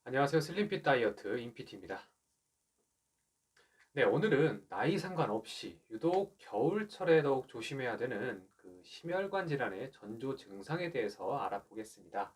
안녕하세요. 슬림핏 다이어트 인피티입니다. 네, 오늘은 나이 상관없이 유독 겨울철에 더욱 조심해야 되는 그 심혈관 질환의 전조 증상에 대해서 알아보겠습니다.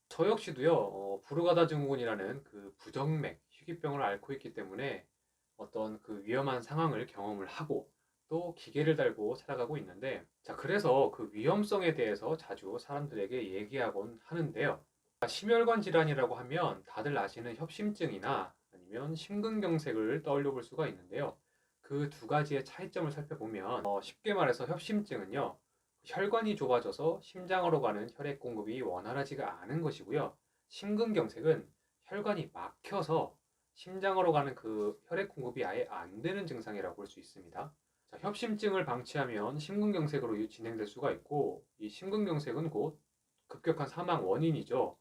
저 역시도요, 브루가다 증후군이라는 그 부정맥 희귀병을 앓고 있기 때문에 어떤 그 위험한 상황을 경험을 하고 또 기계를 달고 살아가고 있는데, 자, 그래서 그 위험성에 대해서 자주 사람들에게 얘기하곤 하는데요. 심혈관 질환이라고 하면 다들 아시는 협심증이나 아니면 심근경색을 떠올려 볼 수가 있는데요. 그 두 가지의 차이점을 살펴보면 쉽게 말해서 협심증은요. 혈관이 좁아져서 심장으로 가는 혈액 공급이 원활하지가 않은 것이고요. 심근경색은 혈관이 막혀서 심장으로 가는 그 혈액 공급이 아예 안 되는 증상이라고 볼 수 있습니다. 자, 협심증을 방치하면 심근경색으로 진행될 수가 있고, 이 심근경색은 곧 급격한 사망 원인이죠.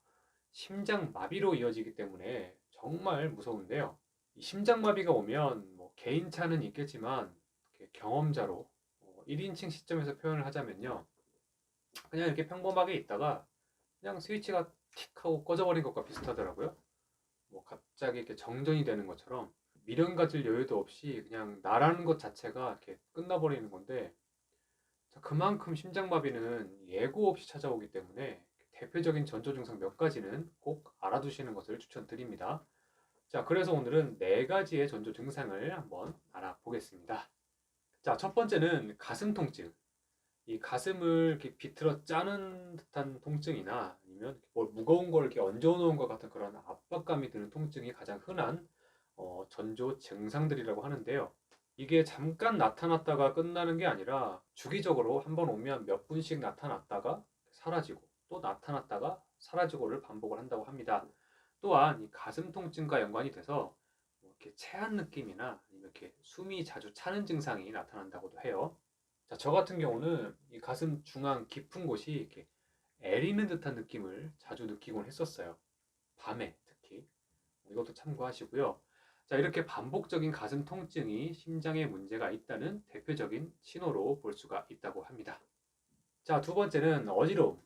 심장마비로 이어지기 때문에 정말 무서운데요. 이 심장마비가 오면 뭐 개인차는 있겠지만 경험자로 1인칭 시점에서 표현을 하자면요. 그냥 이렇게 평범하게 있다가 그냥 스위치가 틱 하고 꺼져버린 것과 비슷하더라고요. 뭐 갑자기 이렇게 정전이 되는 것처럼 미련 가질 여유도 없이 그냥 나라는 것 자체가 이렇게 끝나버리는 건데, 자, 그만큼 심장마비는 예고 없이 찾아오기 때문에 대표적인 전조 증상 몇 가지는 꼭 알아두시는 것을 추천드립니다. 자, 그래서 오늘은 네 가지의 전조 증상을 한번 알아보겠습니다. 자, 첫 번째는 가슴 통증. 이 가슴을 이렇게 비틀어 짜는 듯한 통증이나 아니면 뭘 무거운 걸 이렇게 얹어 놓은 것 같은 그런 압박감이 드는 통증이 가장 흔한 전조 증상들이라고 하는데요. 이게 잠깐 나타났다가 끝나는 게 아니라 주기적으로 한번 오면 몇 분씩 나타났다가 사라지고 또 나타났다가 사라지고를 반복을 한다고 합니다. 또한 이 가슴 통증과 연관이 돼서 뭐 이렇게 체한 느낌이나 아니면 이렇게 숨이 자주 차는 증상이 나타난다고도 해요. 자, 저 같은 경우는 이 가슴 중앙 깊은 곳이 이렇게 애리는 듯한 느낌을 자주 느끼곤 했었어요. 밤에 특히. 이것도 참고하시고요. 자, 이렇게 반복적인 가슴 통증이 심장에 문제가 있다는 대표적인 신호로 볼 수가 있다고 합니다. 자, 두 번째는 어지러움.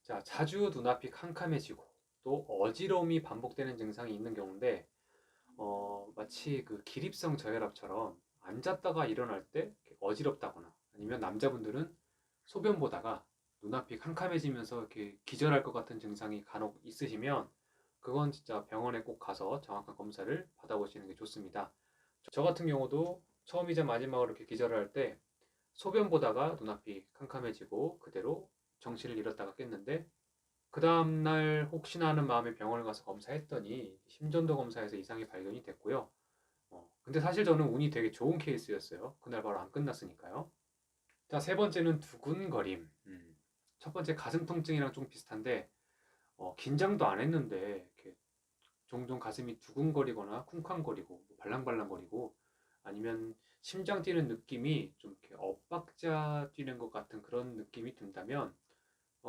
자, 자주 눈앞이 캄캄해지고 또 어지러움이 반복되는 증상이 있는 경우인데, 마치 그 기립성 저혈압처럼 앉았다가 일어날 때 어지럽다거나 아니면 남자분들은 소변 보다가 눈앞이 캄캄해지면서 이렇게 기절할 것 같은 증상이 간혹 있으시면 그건 진짜 병원에 꼭 가서 정확한 검사를 받아보시는 게 좋습니다. 저 같은 경우도 처음이자 마지막으로 이렇게 기절을 할 때 소변 보다가 눈앞이 캄캄해지고 그대로 정신을 잃었다가 깼는데, 그 다음날 혹시나 하는 마음에 병원을 가서 검사했더니 심전도 검사에서 이상이 발견이 됐고요. 근데 사실 저는 운이 되게 좋은 케이스였어요. 그날 바로 안 끝났으니까요. 자, 세 번째는 두근거림. 첫 번째 가슴 통증이랑 좀 비슷한데, 긴장도 안 했는데 이렇게 종종 가슴이 두근거리거나 쿵쾅거리고 뭐 발랑발랑거리고 아니면 심장 뛰는 느낌이 좀 이렇게 엇박자 뛰는 것 같은 그런 느낌이 든다면,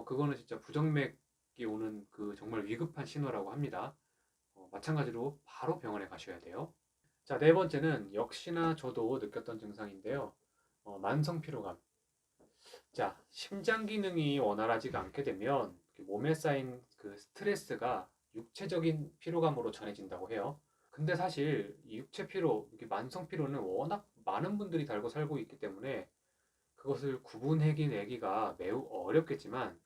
그거는 진짜 부정맥이 오는 그 정말 위급한 신호라고 합니다. 마찬가지로 바로 병원에 가셔야 돼요. 자, 네 번째는 역시나 저도 느꼈던 증상인데요. 만성 피로감. 자, 심장 기능이 원활하지가 않게 되면 몸에 쌓인 그 스트레스가 육체적인 피로감으로 전해진다고 해요. 근데 사실 이 육체 피로, 이렇게 만성 피로는 워낙 많은 분들이 달고 살고 있기 때문에 그것을 구분해내기가 매우 어렵겠지만,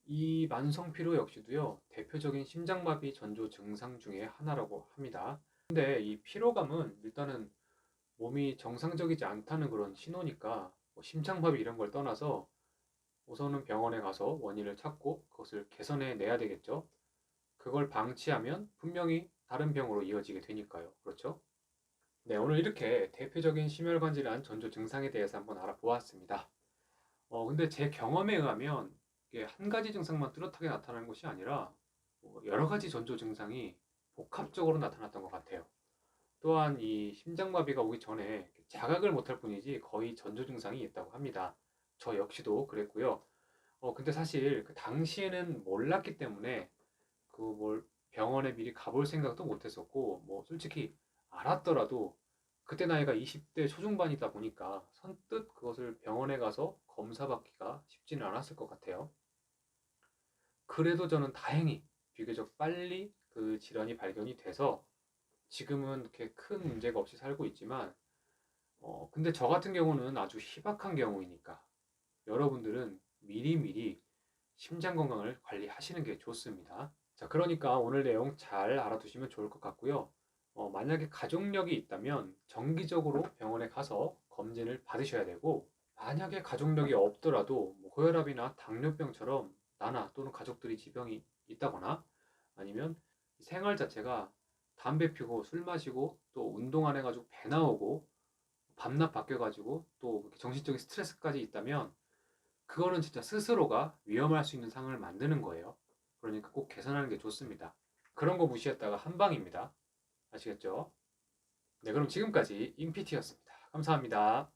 이 만성 피로 역시도요, 대표적인 심장마비 전조 증상 중에 하나라고 합니다. 근데 이 피로감은 일단은 몸이 정상적이지 않다는 그런 신호니까 뭐 심장마비 이런 걸 떠나서 우선은 병원에 가서 원인을 찾고 그것을 개선해 내야 되겠죠. 그걸 방치하면 분명히 다른 병으로 이어지게 되니까요. 그렇죠? 네, 오늘 이렇게 대표적인 심혈관 질환 전조 증상에 대해서 한번 알아보았습니다. 근데 제 경험에 의하면 이게 한 가지 증상만 뚜렷하게 나타나는 것이 아니라 여러 가지 전조 증상이 복합적으로 나타났던 것 같아요. 또한 이 심장마비가 오기 전에 자각을 못할 뿐이지 거의 전조 증상이 있다고 합니다. 저 역시도 그랬고요. 근데 사실 그 당시에는 몰랐기 때문에 그 뭘 병원에 미리 가볼 생각도 못했었고, 뭐 솔직히 알았더라도 그때 나이가 20대 초중반이다 보니까 선뜻 그것을 병원에 가서 검사받기가 쉽지는 않았을 것 같아요. 그래도 저는 다행히 비교적 빨리 그 질환이 발견이 돼서 지금은 이렇게 큰 문제가 없이 살고 있지만 근데 저 같은 경우는 아주 희박한 경우이니까 여러분들은 미리미리 심장 건강을 관리하시는 게 좋습니다. 자, 그러니까 오늘 내용 잘 알아두시면 좋을 것 같고요. 만약에 가족력이 있다면 정기적으로 병원에 가서 검진을 받으셔야 되고, 만약에 가족력이 없더라도 뭐 고혈압이나 당뇨병처럼 나나 또는 가족들이 지병이 있다거나 아니면 생활 자체가 담배 피고 술 마시고 또 운동 안 해가지고 배 나오고 밤낮 바뀌어가지고 또 정신적인 스트레스까지 있다면 그거는 진짜 스스로가 위험할 수 있는 상황을 만드는 거예요. 그러니까 꼭 개선하는 게 좋습니다. 그런 거 무시했다가 한 방입니다. 아시겠죠? 네, 그럼 지금까지 인피티였습니다. 감사합니다.